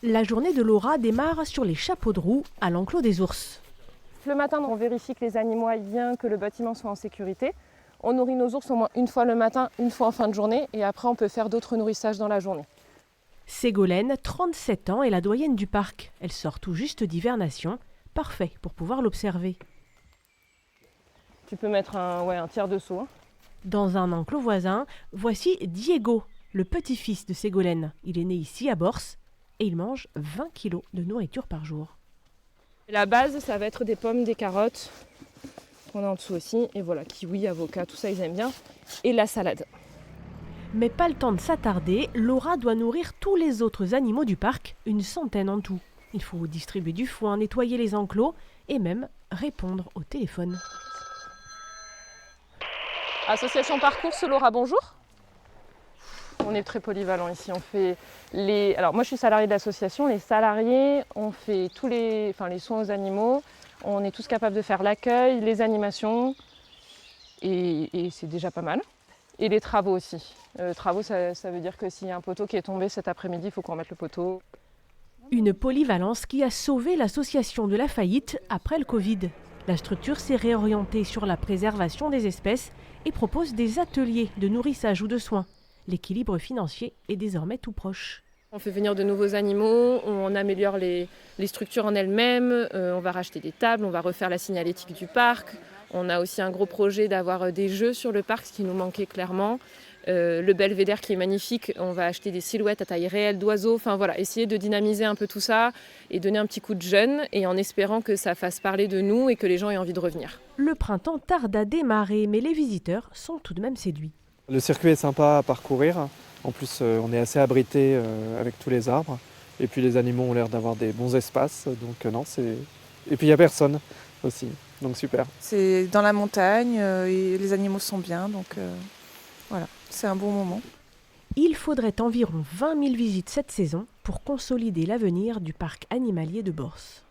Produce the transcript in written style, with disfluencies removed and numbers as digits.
La journée de Laura démarre sur les chapeaux de roue à l'enclos des ours. Le matin, on vérifie que les animaux aillent bien, que le bâtiment soit en sécurité. On nourrit nos ours au moins une fois le matin, une fois en fin de journée, et après on peut faire d'autres nourrissages dans la journée. Ségolène, 37 ans, est la doyenne du parc. Elle sort tout juste d'hivernation, parfait pour pouvoir l'observer. Tu peux mettre un tiers de seau. Dans un enclos voisin, voici Diego, le petit-fils de Ségolène. Il est né ici à Borse et il mange 20 kilos de nourriture par jour. La base, ça va être des pommes, des carottes, qu'on a en dessous aussi. Et voilà, kiwi, avocat, tout ça, ils aiment bien. Et la salade. Mais pas le temps de s'attarder, Laura doit nourrir tous les autres animaux du parc, une centaine en tout. Il faut distribuer du foin, nettoyer les enclos et même répondre au téléphone. Association Parcours, Laura, bonjour. On est très polyvalent ici. On fait Alors moi je suis salariée de l'association. Les salariés, on fait les soins aux animaux. On est tous capables de faire l'accueil, les animations. Et c'est déjà pas mal. Et les travaux aussi. Travaux, ça veut dire que s'il y a un poteau qui est tombé cet après-midi, il faut qu'on remette le poteau. Une polyvalence qui a sauvé l'association de la faillite après le Covid. La structure s'est réorientée sur la préservation des espèces et propose des ateliers de nourrissage ou de soins. L'équilibre financier est désormais tout proche. On fait venir de nouveaux animaux, on améliore les structures en elles-mêmes, on va racheter des tables, on va refaire la signalétique du parc. On a aussi un gros projet d'avoir des jeux sur le parc, ce qui nous manquait clairement. Le belvédère qui est magnifique, on va acheter des silhouettes à taille réelle d'oiseaux. Enfin voilà, essayer de dynamiser un peu tout ça et donner un petit coup de jeune et en espérant que ça fasse parler de nous et que les gens aient envie de revenir. Le printemps tarde à démarrer, mais les visiteurs sont tout de même séduits. Le circuit est sympa à parcourir. En plus, on est assez abrité avec tous les arbres. Et puis les animaux ont l'air d'avoir des bons espaces. Donc non, c'est... Et puis il n'y a personne aussi. Donc super. C'est dans la montagne et les animaux sont bien. Donc voilà, c'est un bon moment. Il faudrait environ 20 000 visites cette saison pour consolider l'avenir du parc animalier de Borse.